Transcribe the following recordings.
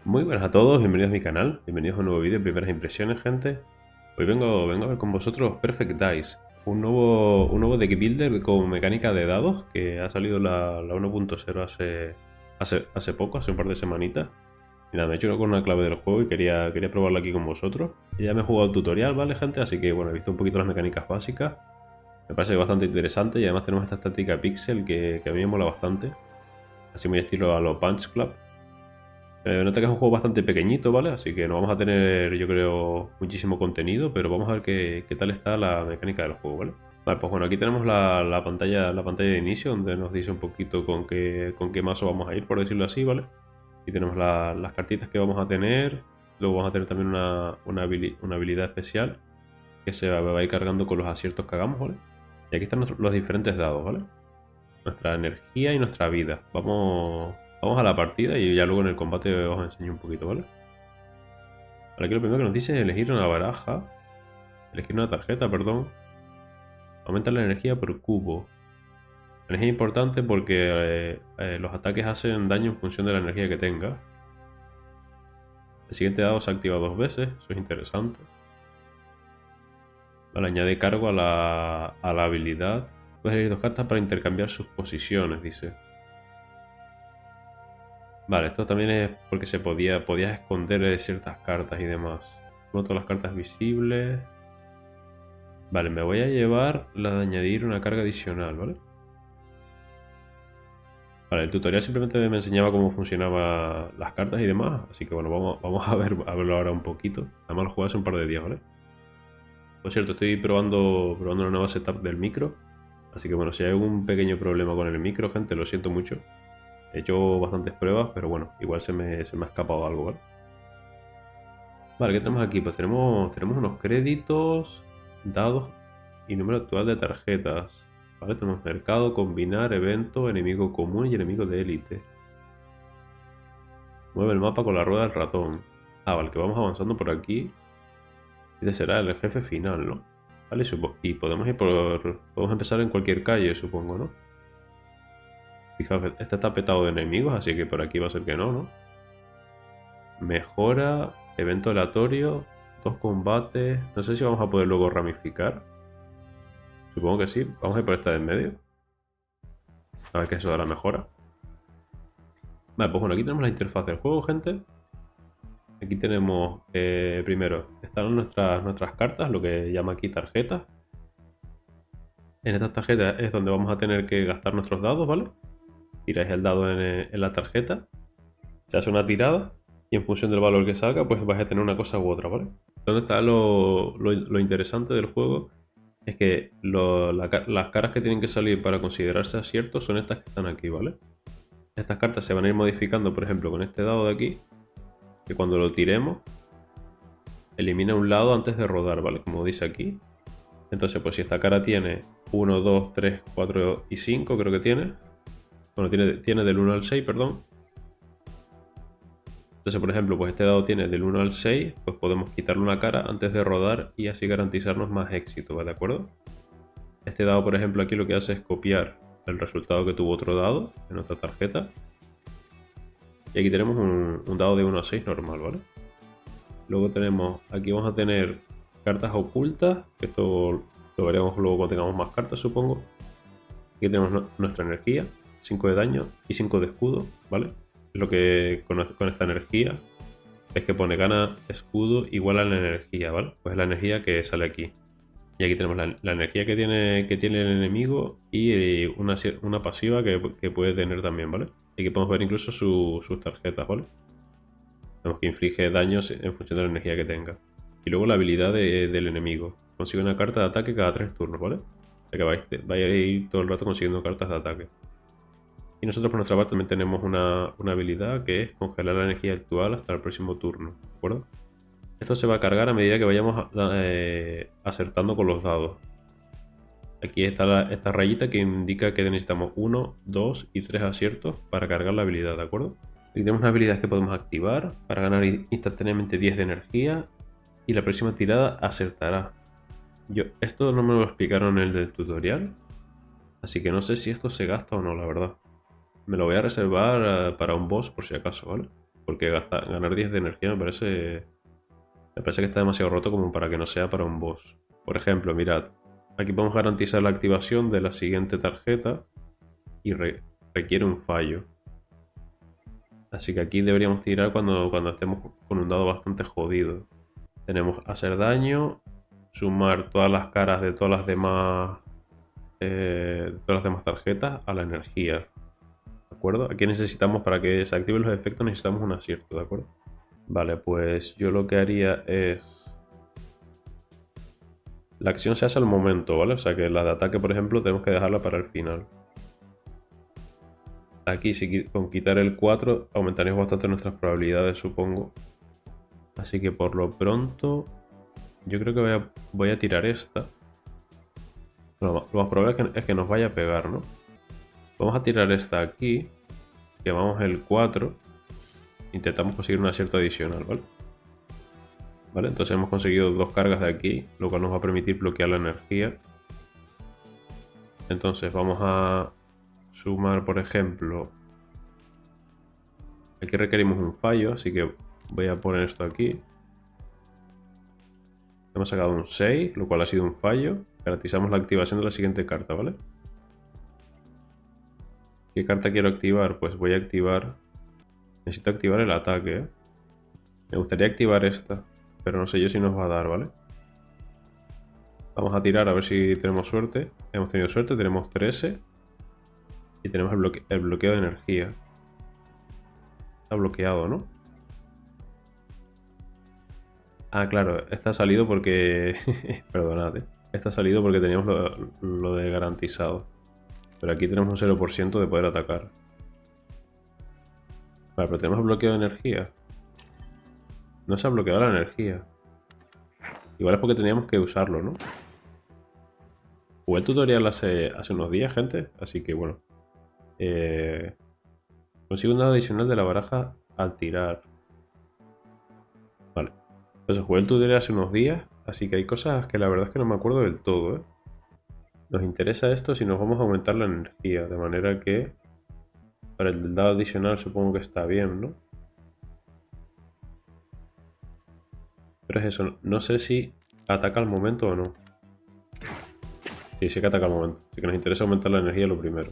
Muy buenas a todos, bienvenidos a mi canal, bienvenidos a un nuevo vídeo de primeras impresiones, gente. Hoy vengo a ver con vosotros Perfect Dice, un nuevo deck builder con mecánica de dados que ha salido la 1.0 hace poco, hace un par de semanitas. Y nada, me he hecho uno con una clave del juego y quería probarlo aquí con vosotros. Ya me he jugado el tutorial, ¿vale, gente? Así que bueno, he visto un poquito las mecánicas básicas. Me parece bastante interesante y además tenemos esta estática pixel que a mí me mola bastante. Así muy estilo a los Punch Club. Nota que es un juego bastante pequeñito, ¿vale? Así que no vamos a tener, yo creo, muchísimo contenido, pero vamos a ver qué tal está la mecánica del juego, ¿vale? Vale, pues bueno, aquí tenemos la pantalla de inicio, donde nos dice un poquito con qué mazo vamos a ir, por decirlo así, ¿vale? Aquí tenemos las cartitas que vamos a tener, luego vamos a tener también una habilidad especial que se va a ir cargando con los aciertos que hagamos, ¿vale? Y aquí están los diferentes dados, ¿vale? Nuestra energía y nuestra vida. Vamos a la partida y ya luego en el combate os enseño un poquito, ¿vale? Ahora aquí lo primero que nos dice es elegir una baraja. Elegir una tarjeta, perdón. Aumenta la energía por cubo. La energía es importante porque los ataques hacen daño en función de la energía que tenga. El siguiente dado se activa 2 veces, eso es interesante. Vale, añade cargo a la habilidad. Puedes elegir 2 cartas para intercambiar sus posiciones, dice. Vale, esto también es porque podías esconder ciertas cartas y demás. Tengo todas las cartas visibles. Vale, me voy a llevar la de añadir una carga adicional, ¿vale? Vale, el tutorial simplemente me enseñaba cómo funcionaban las cartas y demás, así que bueno, vamos a verlo ahora un poquito. Además lo jugué hace un par de días, ¿vale? Por cierto, estoy probando una nueva setup del micro, así que bueno, si hay algún pequeño problema con el micro, gente, lo siento mucho. He hecho bastantes pruebas, pero bueno, igual se me ha escapado algo, ¿vale? Vale, ¿qué tenemos aquí? Pues tenemos unos créditos, dados y número actual de tarjetas. Vale, tenemos mercado, combinar, evento, enemigo común y enemigo de élite. Mueve el mapa con la rueda del ratón. Ah, vale, que vamos avanzando por aquí. Este será el jefe final, ¿no? Vale, y podemos empezar en cualquier calle, supongo, ¿no? Fijaos, este está petado de enemigos, así que por aquí va a ser que no, ¿no? Mejora, evento aleatorio, 2 combates. No sé si vamos a poder luego ramificar. Supongo que sí. Vamos a ir por esta de en medio. A ver qué eso da la mejora. Vale, pues bueno, aquí tenemos la interfaz del juego, gente. Aquí tenemos, primero, están nuestras cartas, lo que llama aquí tarjetas. En estas tarjetas es donde vamos a tener que gastar nuestros dados, ¿vale? Tiráis el dado en la tarjeta, se hace una tirada y en función del valor que salga, pues vais a tener una cosa u otra, ¿vale? Donde está lo interesante del juego es que las caras que tienen que salir para considerarse aciertos son estas que están aquí, ¿vale? Estas cartas se van a ir modificando, por ejemplo, con este dado de aquí, que cuando lo tiremos, elimina un lado antes de rodar, ¿vale? Como dice aquí. Entonces, pues si esta cara tiene 1, 2, 3, 4 y 5, creo que tiene. Bueno, tiene del 1 al 6, perdón. Entonces, por ejemplo, pues este dado tiene del 1 al 6, pues podemos quitarle una cara antes de rodar y así garantizarnos más éxito, ¿vale? ¿De acuerdo? Este dado, por ejemplo, aquí lo que hace es copiar el resultado que tuvo otro dado en otra tarjeta. Y aquí tenemos un dado de 1 a 6 normal, ¿vale? Luego tenemos, aquí vamos a tener cartas ocultas, que esto lo veremos luego cuando tengamos más cartas, supongo. Aquí tenemos nuestra energía, 5 de daño y 5 de escudo, ¿vale? Lo que con esta energía es que pone gana escudo igual a la energía, ¿vale? Pues es la energía que sale aquí. Y aquí tenemos la energía que tiene el enemigo y una pasiva que puede tener también, ¿vale? Y aquí podemos ver incluso sus tarjetas, ¿vale? Vemos que inflige daños en función de la energía que tenga. Y luego la habilidad del enemigo. Consigue una carta de ataque cada 3 turnos, ¿vale? O sea que vais a ir todo el rato consiguiendo cartas de ataque. Y nosotros por nuestra parte también tenemos una habilidad que es congelar la energía actual hasta el próximo turno, ¿de acuerdo? Esto se va a cargar a medida que vayamos acertando con los dados. Aquí está esta rayita que indica que necesitamos 1, 2 y 3 aciertos para cargar la habilidad, ¿de acuerdo? Aquí tenemos una habilidad que podemos activar para ganar instantáneamente 10 de energía y la próxima tirada acertará. Esto no me lo explicaron en el del tutorial, así que no sé si esto se gasta o no, la verdad. Me lo voy a reservar para un boss por si acaso, ¿vale? Porque ganar 10 de energía me parece que está demasiado roto como para que no sea para un boss. Por ejemplo, mirad, aquí podemos garantizar la activación de la siguiente tarjeta y requiere un fallo. Así que aquí deberíamos tirar cuando estemos con un dado bastante jodido. Tenemos hacer daño, sumar todas las caras de todas las demás tarjetas a la energía. ¿De acuerdo? Aquí necesitamos, para que se activen los efectos, necesitamos un acierto, ¿de acuerdo? Vale, pues yo lo que haría es... La acción se hace al momento, ¿vale? O sea que la de ataque, por ejemplo, tenemos que dejarla para el final. Aquí con quitar el 4 aumentaríamos bastante nuestras probabilidades, supongo. Así que por lo pronto yo creo que voy a tirar esta. Lo más probable es que nos vaya a pegar, ¿no? Vamos a tirar esta aquí. Llevamos el 4. Intentamos conseguir un acierto adicional, ¿vale? Vale, entonces hemos conseguido 2 cargas de aquí, lo cual nos va a permitir bloquear la energía. Entonces vamos a sumar, por ejemplo... Aquí requerimos un fallo, así que voy a poner esto aquí. Hemos sacado un 6, lo cual ha sido un fallo. Garantizamos la activación de la siguiente carta, ¿vale? ¿Qué carta quiero activar? Pues voy a activar... Necesito activar el ataque, ¿eh? Me gustaría activar esta, pero no sé yo si nos va a dar, ¿vale? Vamos a tirar a ver si tenemos suerte. Hemos tenido suerte, tenemos 13. Y tenemos el bloqueo de energía. Está bloqueado, ¿no? Ah, claro, está salido porque... Perdonad, ¿eh? Está salido porque teníamos lo de garantizado. Pero aquí tenemos un 0% de poder atacar. Vale, pero tenemos bloqueo de energía. No se ha bloqueado la energía. Igual es porque teníamos que usarlo, ¿no? Jugué el tutorial hace unos días, gente. Así que bueno. Consigo un dado adicional de la baraja al tirar. Vale. Entonces jugué el tutorial hace unos días. Así que hay cosas que la verdad es que no me acuerdo del todo, ¿eh? Nos interesa esto si nos vamos a aumentar la energía. De manera que... Para el dado adicional supongo que está bien, ¿no? Pero es eso. No sé si ataca al momento o no. Sí, sí que ataca al momento. Así que nos interesa aumentar la energía lo primero.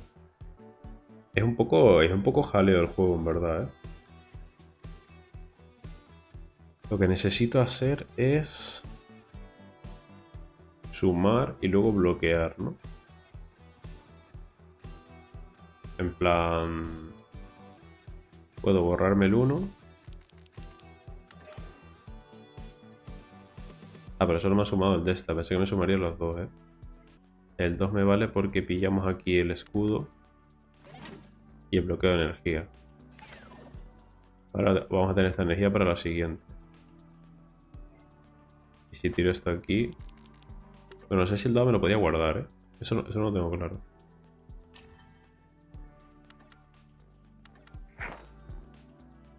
Es un poco jaleo el juego, en verdad, ¿eh? Lo que necesito hacer es... sumar y luego bloquear, ¿no? En plan... Puedo borrarme el 1. Ah, pero solo me ha sumado el de esta. Pensé que me sumaría los dos, ¿eh? El 2 me vale porque pillamos aquí el escudo y el bloqueo de energía. Ahora vamos a tener esta energía para la siguiente. Y si tiro esto aquí... Bueno, no sé si el dado me lo podía guardar, ¿eh? Eso no lo tengo claro.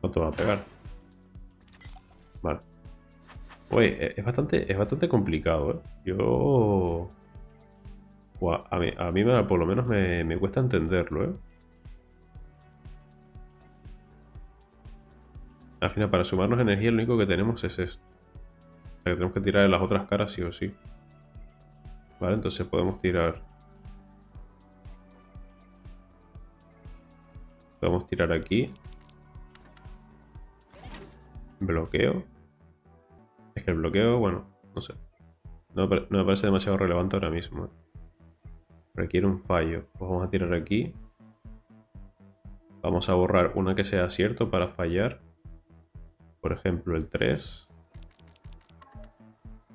¿Cuánto va a pegar? Vale. Oye, es bastante complicado, ¿eh? Yo... Buah, a mí por lo menos me cuesta entenderlo, ¿eh? Al final, para sumarnos energía, lo único que tenemos es esto. O sea, que tenemos que tirar de las otras caras sí o sí. Vale, entonces podemos tirar... Podemos tirar aquí. Bloqueo. Es que el bloqueo, bueno, no sé. No me parece demasiado relevante ahora mismo, ¿eh? Requiere un fallo. Pues vamos a tirar aquí. Vamos a borrar una que sea cierto para fallar. Por ejemplo, el 3.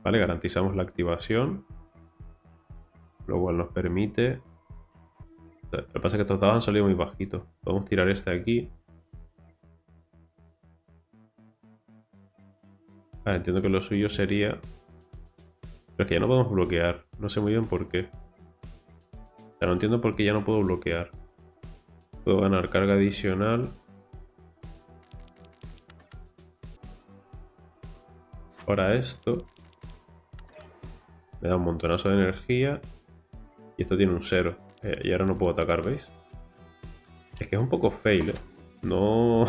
Vale, garantizamos la activación. Lo cual nos permite... Lo que pasa es que estos dados han salido muy bajitos. Podemos tirar este aquí. Vale, entiendo que lo suyo sería... Pero es que ya no podemos bloquear. No sé muy bien por qué. O sea, no entiendo por qué ya no puedo bloquear. Puedo ganar carga adicional. Ahora esto. Me da un montonazo de energía. Y esto tiene un 0. Y ahora no puedo atacar, ¿veis? Es que es un poco fail, ¿eh? No...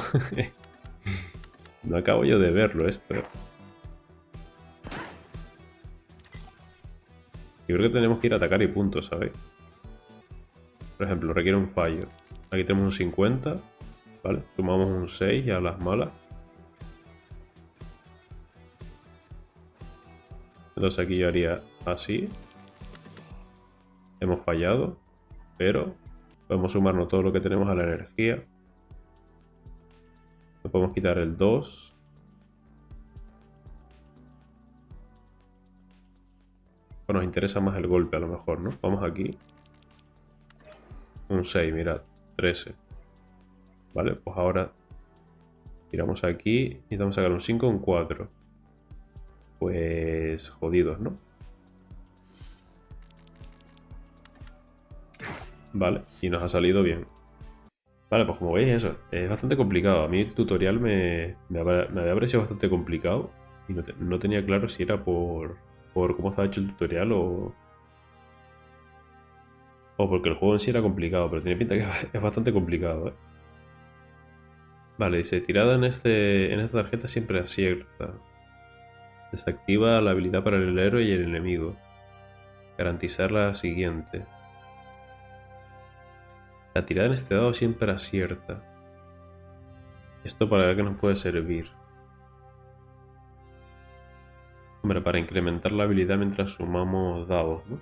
No acabo yo de verlo esto. Yo creo que tenemos que ir a atacar y punto, ¿sabéis? Por ejemplo, requiere un fallo. Aquí tenemos un 50. ¿Vale? Sumamos un 6 a las malas. Entonces aquí yo haría así. Hemos fallado. Pero podemos sumarnos todo lo que tenemos a la energía. Le podemos quitar el 2. Pues nos interesa más el golpe a lo mejor, ¿no? Vamos aquí. Un 6, mirad. 13. Vale, pues ahora tiramos aquí. Necesitamos sacar un 5 o un 4. Pues jodidos, ¿no? Vale, y nos ha salido bien. Vale, pues como veis eso, es bastante complicado. A mí el tutorial me había parecido bastante complicado y no tenía claro si era por cómo estaba hecho el tutorial o porque el juego en sí era complicado, pero tiene pinta que es bastante complicado, ¿eh? Vale, dice, tirada en esta tarjeta siempre acierta. Desactiva la habilidad para el héroe y el enemigo. Garantizar la siguiente. La tirada en este dado siempre acierta. ¿Esto para qué nos puede servir? Hombre, para incrementar la habilidad mientras sumamos dados, ¿no?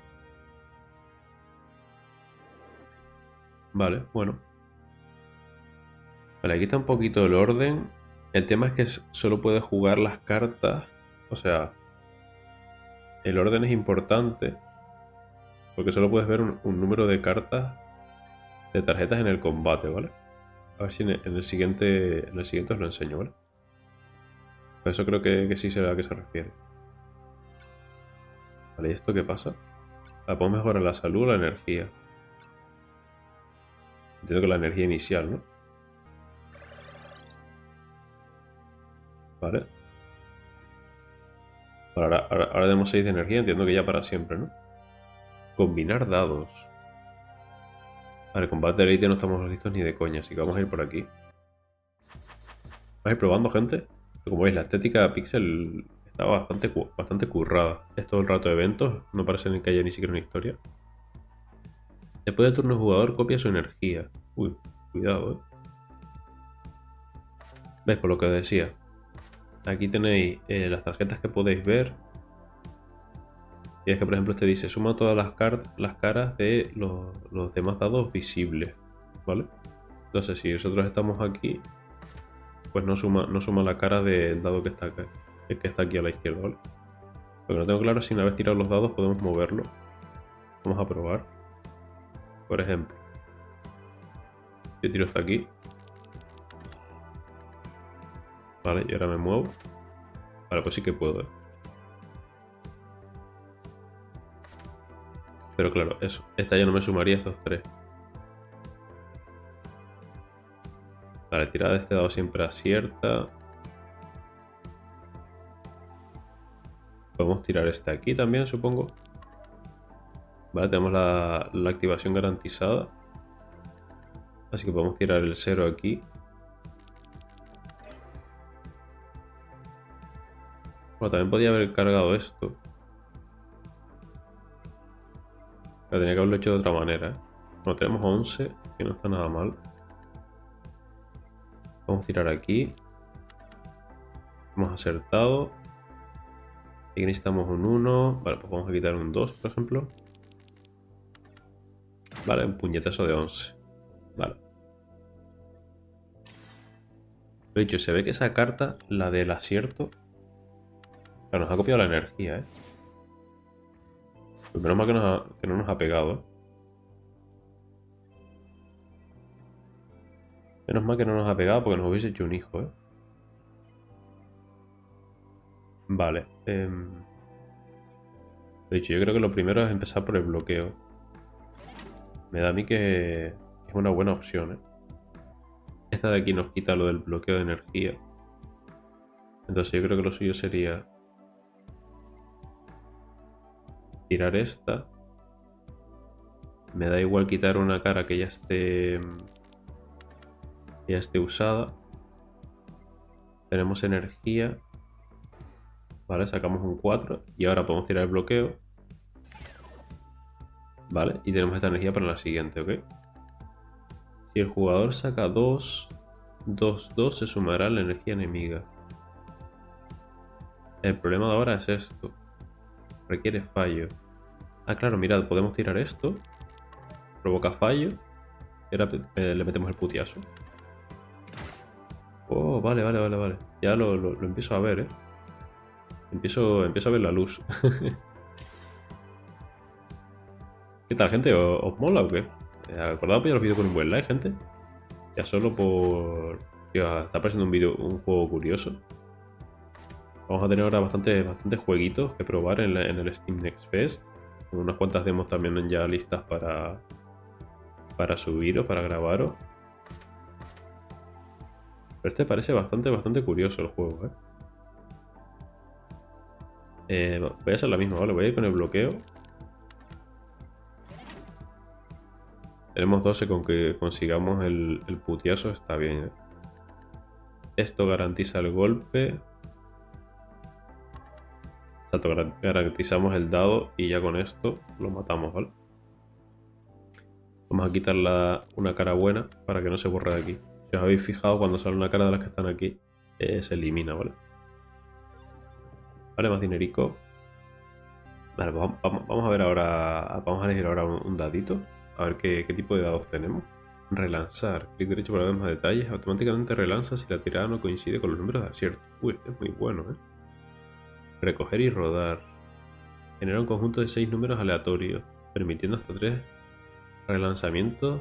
Vale, bueno. Vale, aquí está un poquito el orden. El tema es que solo puedes jugar las cartas. O sea, el orden es importante. Porque solo puedes ver un número de cartas, de tarjetas en el combate, ¿vale? A ver si en el siguiente os lo enseño, ¿vale? Por eso creo que sí sé a qué se refiere. Vale, ¿y esto qué pasa? La podemos mejorar la salud o la energía. Entiendo que la energía inicial, ¿no? Vale. Vale, ahora tenemos 6 de energía, entiendo que ya para siempre, ¿no? Combinar dados. Vale, combate de élite no estamos listos ni de coña, así que vamos a ir por aquí. Vamos a ir probando, gente. Como veis, la estética de Pixel está bastante currada. Es todo el rato de eventos, no parece ni que haya ni siquiera una historia. Después de turno el jugador copia su energía. Uy, cuidado, ¿Veis? Por lo que os decía. Aquí tenéis las tarjetas que podéis ver. Y es que, por ejemplo, este dice, suma todas las caras de los demás dados visibles, ¿vale? Entonces, si nosotros estamos aquí, pues no suma la cara del dado que está acá, el que está aquí a la izquierda, ¿vale? Lo que no tengo claro es si una vez tirados los dados podemos moverlo. Vamos a probar. Por ejemplo, yo tiro hasta aquí. Vale, y ahora me muevo. Vale, pues sí que puedo, Pero claro, eso. Esta ya no me sumaría estos 3. Vale, tirada de este dado siempre acierta. Podemos tirar este aquí también, supongo. Vale, tenemos la activación garantizada. Así que podemos tirar el 0 aquí. Bueno, también podía haber cargado esto. Pero tenía que haberlo hecho de otra manera, Bueno, tenemos 11, que no está nada mal. Vamos a tirar aquí. Hemos acertado. Aquí necesitamos un 1. Vale, pues vamos a quitar un 2, por ejemplo. Vale, un puñetazo de 11. Vale. Lo dicho, se ve que esa carta, la del acierto, claro, nos ha copiado la energía, Pues menos mal que no nos ha pegado, Menos mal que no nos ha pegado porque nos hubiese hecho un hijo, Vale. De hecho, yo creo que lo primero es empezar por el bloqueo. Me da a mí que es una buena opción, Esta de aquí nos quita lo del bloqueo de energía. Entonces yo creo que lo suyo sería tirar esta. Me da igual quitar una cara que ya esté usada. Tenemos energía. Vale, sacamos un 4. Y ahora podemos tirar el bloqueo. Vale, y tenemos esta energía para la siguiente, ¿ok? Si el jugador saca 2, 2, 2 se sumará a la energía enemiga. El problema de ahora es esto. Requiere fallo. Ah, claro, mirad, podemos tirar esto. Provoca fallo. Y ahora le metemos el putiazo. Oh, vale, vale, vale, vale. Ya lo empiezo a ver, ¿eh? Empiezo a ver la luz. ¿Qué tal, gente? ¿Os mola o qué? Acordad apoyar los vídeos con un buen like, gente. Ya solo por... Tío, está pareciendo un juego curioso. Vamos a tener ahora bastantes jueguitos que probar en el Steam Next Fest. Unas cuantas demos también ya listas para subiros, para grabaros. Pero este parece bastante curioso el juego, ¿eh? Voy a hacer la misma, ¿vale? Voy a ir con el bloqueo. Tenemos 12 con que consigamos el putiazo, está bien, ¿eh? Esto garantiza el golpe. Exacto, garantizamos el dado y ya con esto lo matamos, ¿vale? Vamos a quitar una cara buena para que no se borre de aquí. Si os habéis fijado, cuando sale una cara de las que están aquí, se elimina, ¿vale? Vale, más dinerico. Vale, pues vamos a ver ahora. Vamos a elegir ahora un dadito. A ver qué tipo de dados tenemos. Relanzar. Clic derecho para ver más detalles. Automáticamente relanza si la tirada no coincide con los números de acierto. Uy, es muy bueno, ¿eh? Recoger y rodar. Genera un conjunto de 6 números aleatorios, permitiendo hasta 3 relanzamientos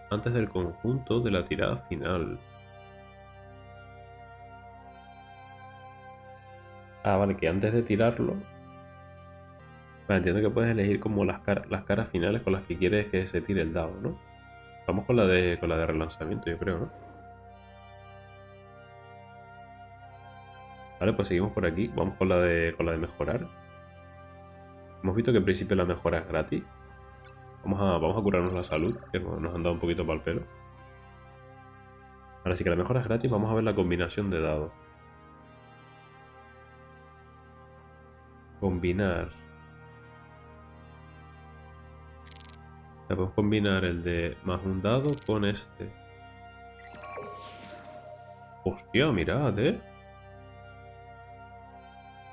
antes del conjunto de la tirada final. Ah, vale, que antes de tirarlo... Vale, entiendo que puedes elegir como las caras finales con las que quieres que se tire el dado, ¿no? Vamos con la de relanzamiento, yo creo, ¿no? Vale, pues seguimos por aquí. Vamos con la de mejorar. Hemos visto que en principio la mejora es gratis. Vamos a curarnos la salud, que nos han dado un poquito para el pelo. Ahora sí que la mejora es gratis, vamos a ver la combinación de dados. Combinar. Ya podemos combinar el de más un dado con este. Hostia, mirad,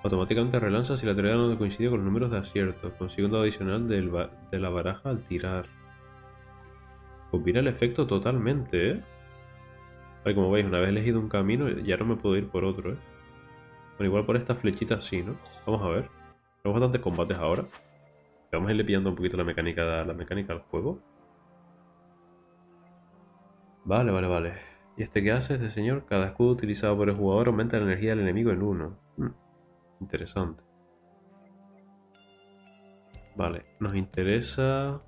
Automáticamente relanza si la tirada no coincide con los números de acierto. Consigue un dado adicional de la baraja al tirar. Combina el efecto totalmente, Vale, como veis, una vez elegido un camino, ya no me puedo ir por otro, Bueno, igual por esta flechita sí, ¿no? Vamos a ver. Tenemos bastantes combates ahora. Vamos a irle pillando un poquito la mecánica al juego. Vale, vale, vale. ¿Y este qué hace este señor? Cada escudo utilizado por el jugador aumenta la energía del enemigo en 1. Interesante. Vale, nos interesa...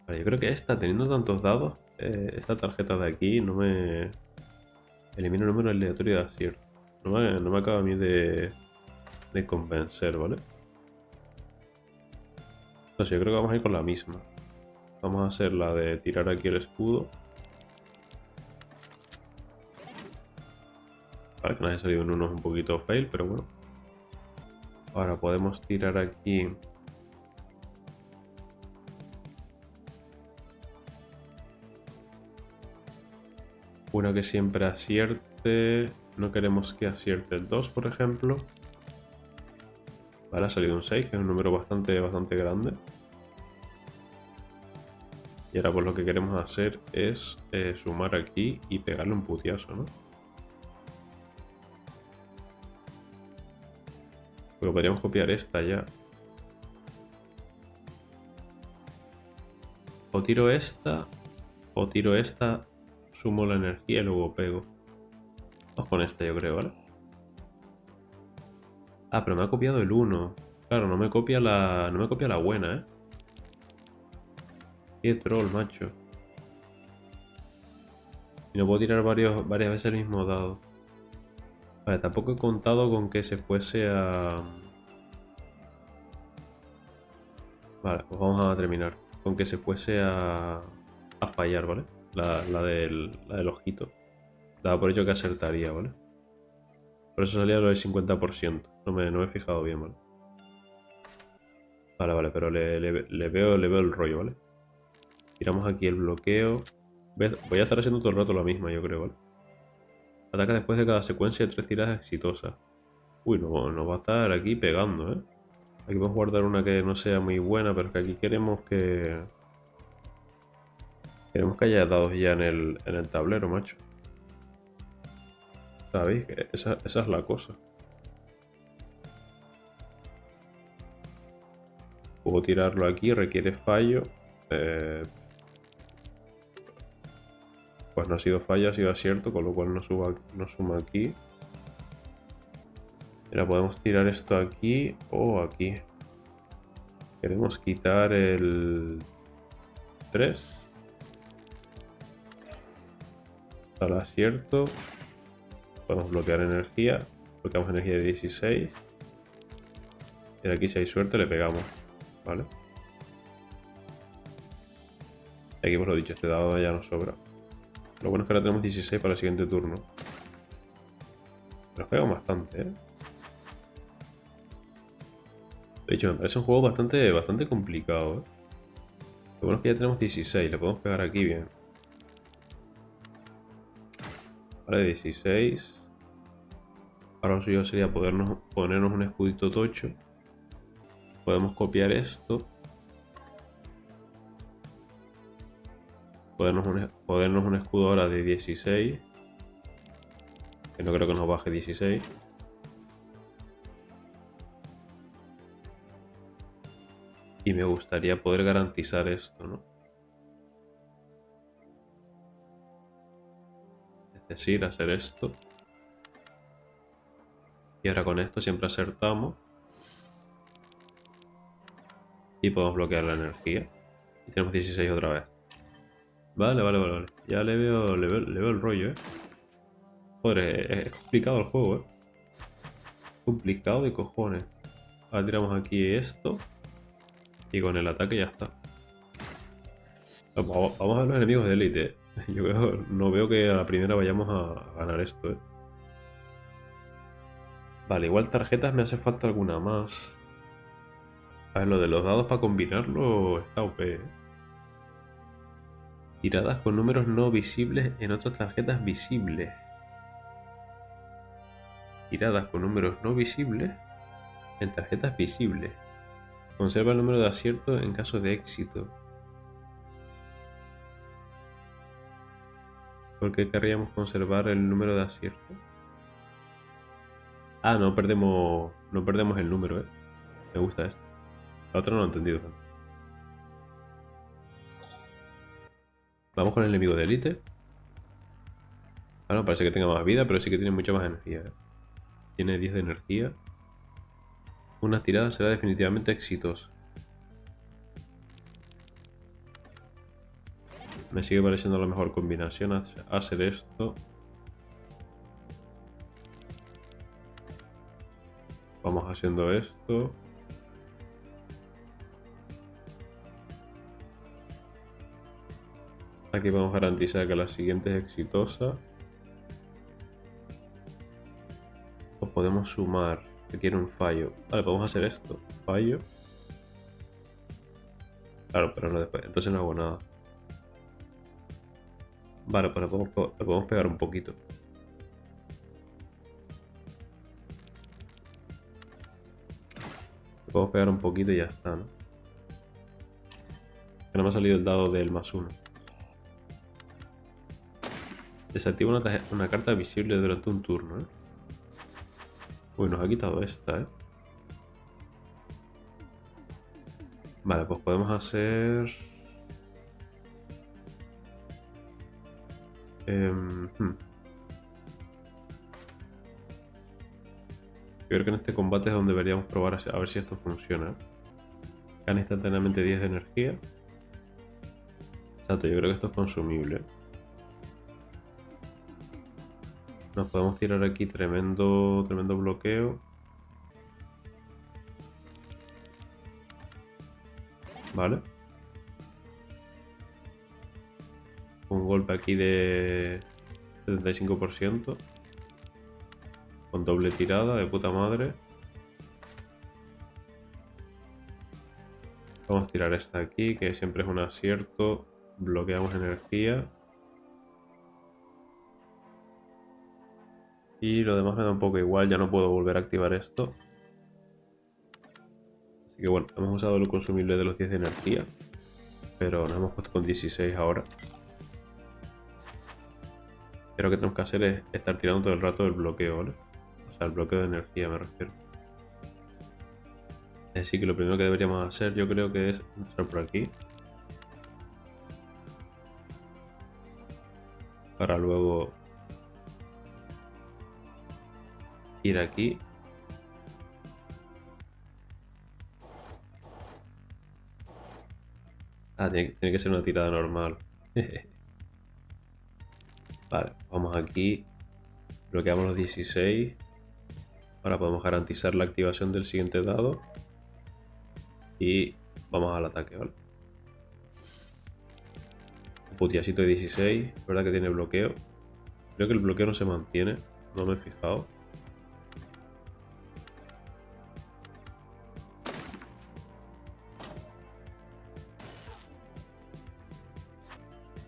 Vale, yo creo que esta, teniendo tantos dados, esta tarjeta de aquí no me... Elimina un número aleatorio de acierto. No me acaba a mí de convencer, ¿vale? Entonces yo creo que vamos a ir con la misma. Vamos a hacer la de tirar aquí el escudo. Para que nos haya salido en unos un poquito fail, pero bueno. Ahora podemos tirar aquí... Una que siempre acierte. No queremos que acierte el 2, por ejemplo. Vale, ha salido un 6, que es un número bastante grande. Y ahora pues lo que queremos hacer es sumar aquí y pegarle un putiazo, ¿no? Porque podríamos copiar esta ya. O tiro esta, sumo la energía y luego pego. Vamos con esta, yo creo, ¿vale? Ah, pero me ha copiado el 1. Claro, no me copia la buena, Qué troll, macho. Y no puedo tirar varias veces el mismo dado. Vale, tampoco he contado con que se fuese a... Vale, pues vamos a terminar. Con que se fuese a fallar, ¿vale? la del ojito. Daba por hecho que acertaría, ¿vale? Por eso salía lo del 50%. No me he fijado bien, ¿vale? Vale, pero le veo el rollo, ¿vale? Tiramos aquí el bloqueo. Voy a estar haciendo todo el rato la misma, yo creo, ¿vale? Ataca después de cada secuencia de 3 tiradas exitosas. Uy, no va a estar aquí pegando, ¿eh? Aquí vamos a guardar una que no sea muy buena, pero que aquí queremos que... Queremos que haya dados ya en el tablero, macho. ¿Sabéis? Esa es la cosa. Puedo tirarlo aquí, requiere fallo. Pues no ha sido fallo, ha sido acierto, con lo cual no suma aquí. Mira, podemos tirar esto aquí o aquí. Queremos quitar el 3. Al acierto. Podemos bloquear energía. Bloqueamos energía de 16. Y aquí si hay suerte le pegamos. ¿Vale? Y aquí pues lo dicho, este dado ya nos sobra. Lo bueno es que ahora tenemos 16 para el siguiente turno. Nos pegan bastante, ¿eh? De hecho, me parece un juego bastante complicado, ¿eh? Lo bueno es que ya tenemos 16, le podemos pegar aquí bien. Vale, 16. Ahora lo suyo sería ponernos un escudito tocho. Podemos copiar esto. Ponernos un escudo ahora de 16. Que no creo que nos baje 16. Y me gustaría poder garantizar esto, ¿no? Es decir, hacer esto. Y ahora con esto siempre acertamos. Y podemos bloquear la energía. Y tenemos 16 otra vez. Vale. Ya le veo el rollo, ¿eh? Joder, es complicado el juego, ¿eh? Complicado de cojones. Ahora tiramos aquí esto. Y con el ataque ya está. Vamos a ver los enemigos de élite. No veo que a la primera vayamos a ganar esto, ¿eh? Vale, igual tarjetas me hace falta alguna más. A ver, lo de los dados para combinarlo está OP, ¿eh? Tiradas con números no visibles en otras tarjetas visibles. Tiradas con números no visibles en tarjetas visibles. Conserva el número de acierto en caso de éxito. ¿Por qué querríamos conservar el número de acierto? Ah, no perdemos el número, ¿eh? Me gusta esto. La otra no lo he entendido. Vamos con el enemigo de élite. Ah, no, parece que tenga más vida, pero sí que tiene mucha más energía, ¿eh? Tiene 10 de energía. Una tirada será definitivamente exitosa. Me sigue pareciendo la mejor combinación hacer esto. Vamos haciendo esto. Aquí vamos a garantizar que la siguiente es exitosa. O podemos sumar. Requiere un fallo. Vale, podemos hacer esto. Fallo. Claro, pero no después. Entonces no hago nada. Vale, pues le podemos pegar un poquito. Le podemos pegar un poquito y ya está, ¿no? Que no me ha salido el dado del +1. Desactiva una carta visible durante un turno, ¿eh? Uy, nos ha quitado esta, ¿eh? Vale, pues podemos hacer... Yo creo que en este combate es donde deberíamos probar a ver si esto funciona. Gana instantáneamente 10 de energía. Exacto, yo creo que esto es consumible. Nos podemos tirar aquí tremendo bloqueo. Vale. Un golpe aquí de 75%. Con doble tirada de puta madre. Vamos a tirar esta aquí, que siempre es un acierto. Bloqueamos energía. Y lo demás me da un poco igual, ya no puedo volver a activar esto. Así que bueno, hemos usado el consumible de los 10 de energía. Pero nos hemos puesto con 16 ahora. Pero lo que tenemos que hacer es estar tirando todo el rato el bloqueo, ¿vale? O sea, el bloqueo de energía me refiero. Así que lo primero que deberíamos hacer yo creo que es entrar por aquí. Para luego ir aquí. Ah, tiene que ser una tirada normal. Vale, vamos aquí. Bloqueamos los 16. Ahora podemos garantizar la activación del siguiente dado. Y vamos al ataque, ¿vale? Un putiacito de 16. Es verdad que tiene bloqueo. Creo que el bloqueo no se mantiene. No me he fijado.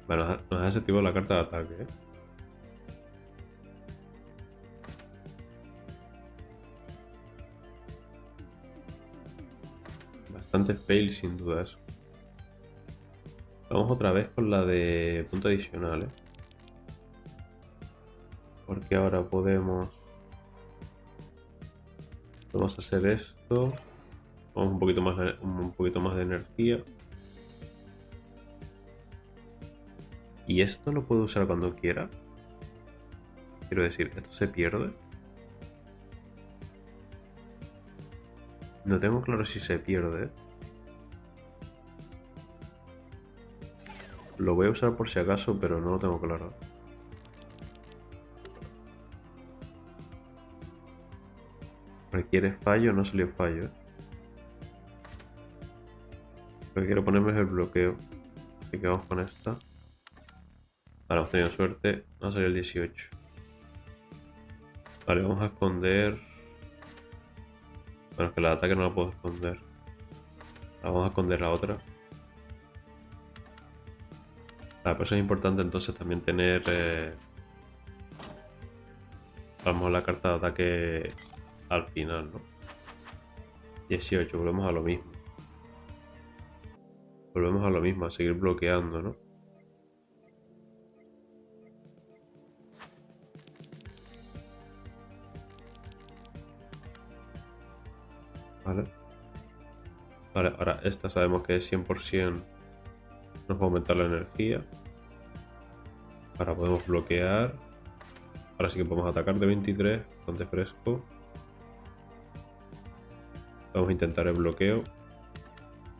Bueno, nos ha desactivado la carta de ataque, ¿eh? Bastante fail sin duda eso. Vamos otra vez con la de punto adicional, ¿eh? Porque ahora podemos hacer esto. Vamos un poquito más de energía. Y esto lo puedo usar cuando quiera. Quiero decir, esto se pierde. No tengo claro si se pierde. Lo voy a usar por si acaso, pero no lo tengo claro. Requiere fallo, no salió fallo, ¿eh? Lo que quiero ponerme es el bloqueo. Así que vamos con esta. Vale, hemos tenido suerte. Va a salir el 18. Vale, vamos a esconder. Bueno, es que la de ataque no la puedo esconder. Vamos a esconder la otra. Vale, pues eso es importante entonces también tener. Vamos la carta de ataque al final, ¿no? 18, volvemos a lo mismo. Volvemos a lo mismo, a seguir bloqueando, ¿no? Vale. Vale, ahora esta sabemos que es 100%. Nos va a aumentar la energía. Ahora podemos bloquear. Ahora sí que podemos atacar de 23, bastante fresco. Vamos a intentar el bloqueo.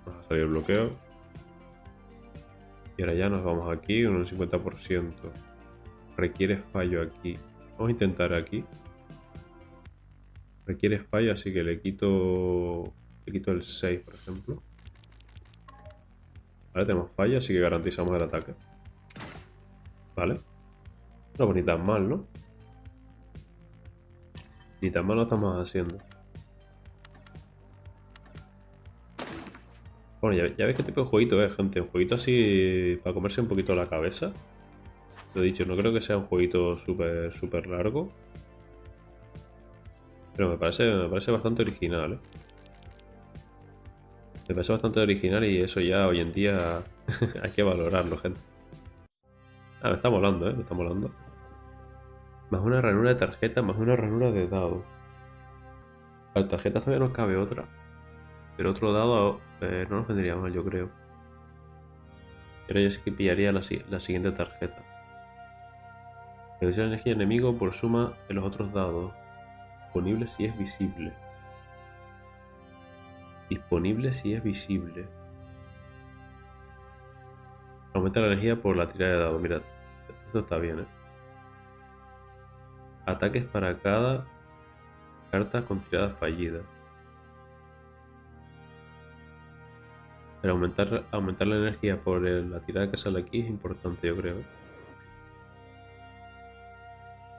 Nos va a salir el bloqueo. Y ahora ya nos vamos aquí, un 50%. Requiere fallo aquí. Vamos a intentar aquí. Requiere fallo, así que le quito el 6, por ejemplo. Vale, tenemos fallo, así que garantizamos el ataque. Vale. No, pues ni tan mal, ¿no? Ni tan mal lo estamos haciendo. Bueno, ya veis qué tipo de jueguito es, gente. Un jueguito así para comerse un poquito la cabeza. Lo he dicho, no creo que sea un jueguito súper largo. Pero me parece bastante original, ¿eh? Me parece bastante original y eso ya hoy en día hay que valorarlo, gente. Ah, me está molando, ¿eh? Me está molando. Más una ranura de tarjeta, más una ranura de dado. A la tarjeta todavía nos cabe otra. Pero otro dado no nos vendría mal, yo creo. Pero yo sí que pillaría la siguiente tarjeta. Reducir la energía del enemigo por suma de los otros dados. Disponible si es visible. Disponible si es visible. Aumenta la energía por la tirada de dados. Mirad, esto está bien, ¿eh? Ataques para cada carta con tirada fallida. Pero aumentar la energía por la tirada que sale aquí es importante, yo creo.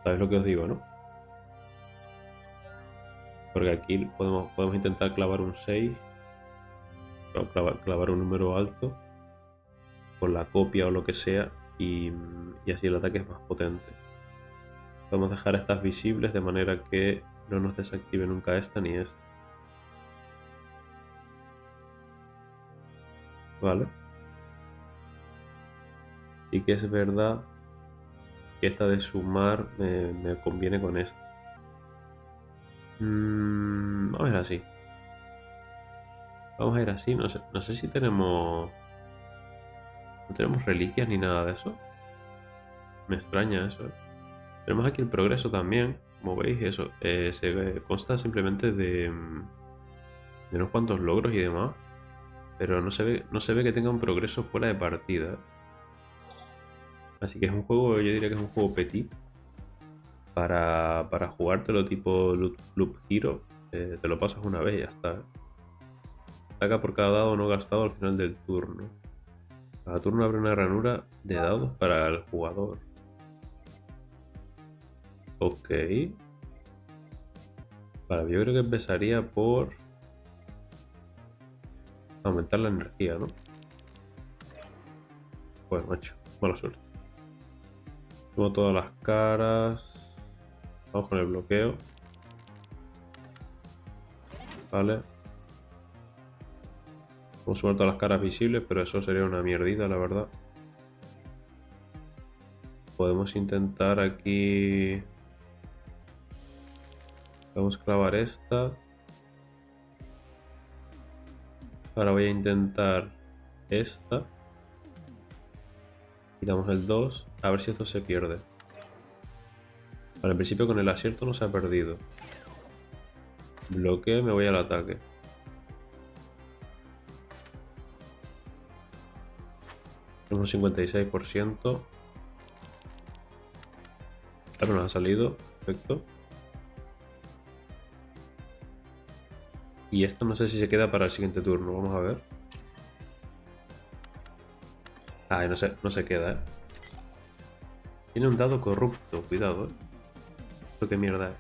¿Sabes lo que os digo, no? Porque aquí podemos intentar clavar un 6. O clavar un número alto. Con la copia o lo que sea. Y así el ataque es más potente. Podemos dejar estas visibles de manera que no nos desactive nunca esta ni esta. Vale. Sí que es verdad que esta de sumar me conviene con esta. Vamos a ir así. Vamos a ir así. No sé si tenemos... No tenemos reliquias ni nada de eso. Me extraña eso. Tenemos aquí el progreso también. Como veis, eso se consta simplemente de unos cuantos logros y demás. Pero no se ve que tenga un progreso fuera de partida. Así que es un juego, yo diría que es un juego petit. Para jugártelo tipo Loop Hero, te lo pasas una vez y ya está. Ataca por cada dado no gastado al final del turno. Cada turno abre una ranura de dados para el jugador. Ok. Vale, yo creo que empezaría por aumentar la energía, ¿no? Pues macho, mala suerte. Sumo todas las caras. Vamos con el bloqueo. Vale. Vamos a sumar todas las caras visibles, pero eso sería una mierdita, la verdad. Podemos intentar aquí... Vamos a clavar esta. Ahora voy a intentar esta. Quitamos el 2. A ver si esto se pierde. Vale, en principio con el acierto no se ha perdido. Bloqueo y me voy al ataque. Tenemos un 56%. Claro, nos ha salido. Perfecto. Y esto no sé si se queda para el siguiente turno. Vamos a ver. Ah, no se queda, ¿eh? Tiene un dado corrupto. Cuidado, ¿eh? ¿Esto qué mierda es?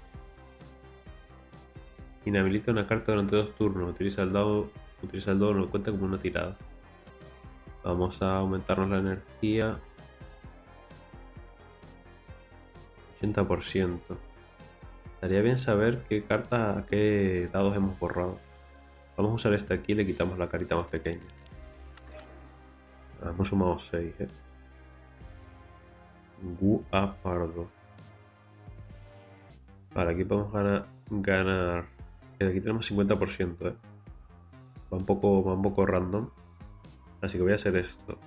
Inhabilita una carta durante 2 turnos. Utiliza el dado, no lo cuenta como una tirada. Vamos a aumentarnos la energía. 80%. Estaría bien saber qué carta, qué dados hemos borrado. Vamos a usar este aquí y le quitamos la carita más pequeña. Hemos sumado 6, Guapardo. Vale, aquí podemos ganar. Aquí tenemos 50%, va un poco random. Así que voy a hacer esto.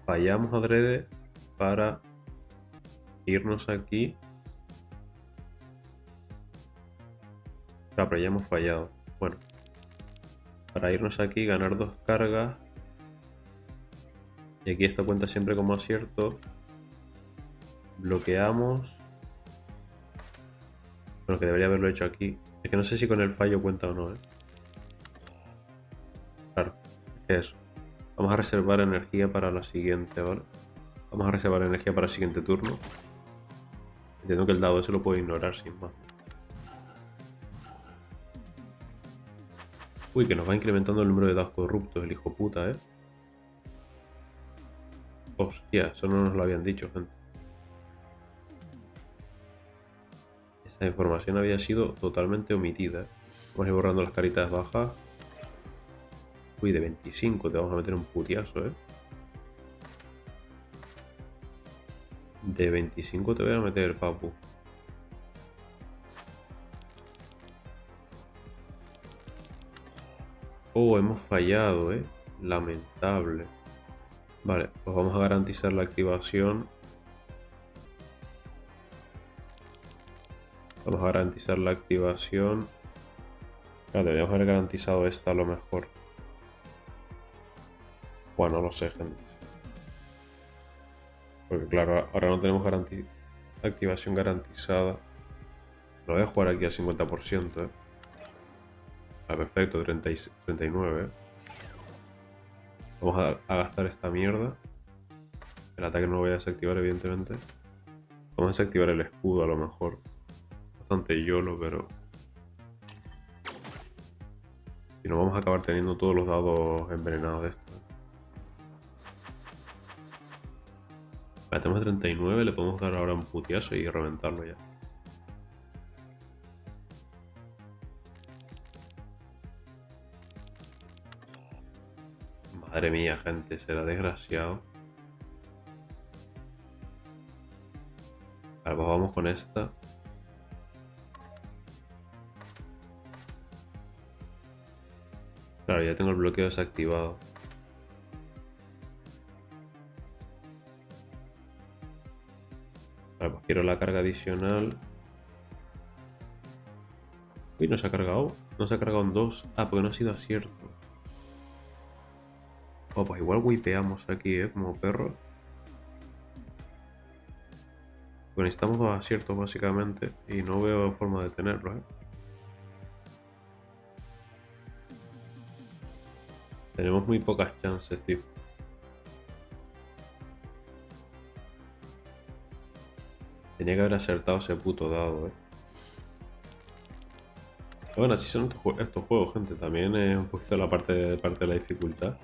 Fallamos adrede para irnos aquí. Claro, pero ya hemos fallado. Bueno. Para irnos aquí, ganar 2 cargas. Y aquí esto cuenta siempre como acierto. Bloqueamos. Bueno, que debería haberlo hecho aquí. Es que no sé si con el fallo cuenta o no, Claro, es que eso. Vamos a reservar energía para la siguiente, ¿vale? Vamos a reservar energía para el siguiente turno. Entiendo que el dado ese lo puedo ignorar sin más. Uy, que nos va incrementando el número de dados corruptos, el hijo puta, Hostia, eso no nos lo habían dicho, gente. Esa información había sido totalmente omitida, Vamos a ir borrando las caritas bajas. Uy, de 25 te vamos a meter un putiazo, De 25 te voy a meter, papu. Oh, hemos fallado, Lamentable. Vale, pues vamos a garantizar la activación. Vamos a garantizar la activación. Claro, deberíamos haber garantizado esta a lo mejor. Bueno, no lo sé, gente. Porque claro, ahora no tenemos activación garantizada. Lo voy a jugar aquí al 50%, Ah, perfecto, 39, Vamos a gastar esta mierda. El ataque no lo voy a desactivar, evidentemente. Vamos a desactivar el escudo a lo mejor. Bastante YOLO, pero... si no, vamos a acabar teniendo todos los dados envenenados de esto. Vale, tenemos 39, le podemos dar ahora un putiazo y reventarlo ya. Madre mía, gente, será desgraciado. Vale, pues vamos con esta. Claro, ya tengo el bloqueo desactivado. Vale, pues quiero la carga adicional. Uy, no se ha cargado. No se ha cargado en 2. Ah, porque no ha sido acierto. Oh, pues igual wipeamos aquí, como perros. Pues necesitamos 2 aciertos básicamente. Y no veo forma de tenerlos, Tenemos muy pocas chances, tío. Tenía que haber acertado ese puto dado, Bueno, así son estos juegos, gente. También es un poquito la parte de la dificultad.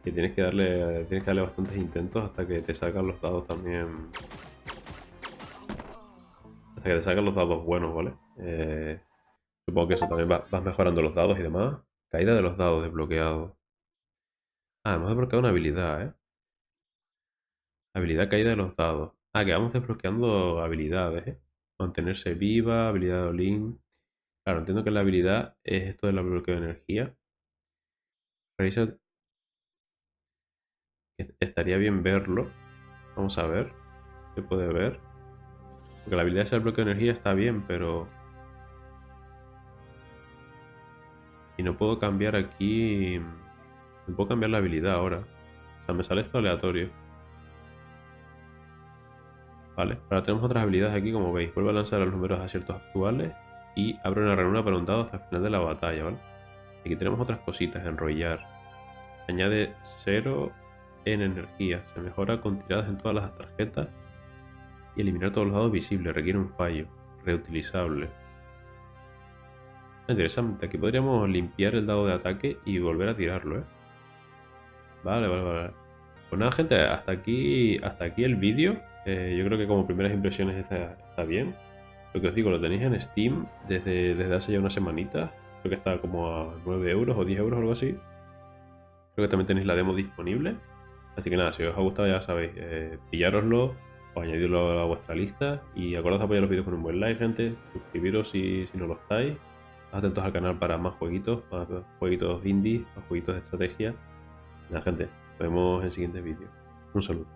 Que tienes que darle bastantes intentos hasta que te salgan los dados también. Hasta que te salgan los dados buenos, ¿vale? Supongo que eso también vas mejorando los dados y demás. Caída de los dados desbloqueado. Ah, hemos desbloqueado una habilidad, Habilidad caída de los dados. Ah, que vamos desbloqueando habilidades, Mantenerse viva, habilidad de Olin. Claro, entiendo que la habilidad es esto del bloqueo de energía. Realiza... estaría bien verlo. Vamos a ver. Se puede ver. Porque la habilidad de bloqueo de energía está bien, pero... y no puedo cambiar aquí... no puedo cambiar la habilidad ahora. O sea, me sale esto aleatorio. Vale, ahora tenemos otras habilidades aquí, como veis. Vuelve a lanzar a los números aciertos actuales y abre una ranura para un dado hasta el final de la batalla, ¿vale? Aquí tenemos otras cositas, enrollar. Añade 0 en energía. Se mejora con tiradas en todas las tarjetas. Y eliminar todos los dados visibles. Requiere un fallo. Reutilizable. Interesante. Aquí podríamos limpiar el dado de ataque y volver a tirarlo, Vale, vale, vale. Pues nada, gente, hasta aquí el vídeo. Yo creo que como primeras impresiones está bien. Lo que os digo, lo tenéis en Steam desde hace ya una semanita. Creo que está como a 9 euros o 10 euros o algo así. Creo que también tenéis la demo disponible. Así que nada, si os ha gustado ya sabéis, pillároslo o añadirlo a vuestra lista. Y acordaos de apoyar los vídeos con un buen like, gente. Suscribiros si no lo estáis. Atentos al canal para más jueguitos indie, más jueguitos de estrategia. Nada, gente, nos vemos en el siguiente vídeo. Un saludo.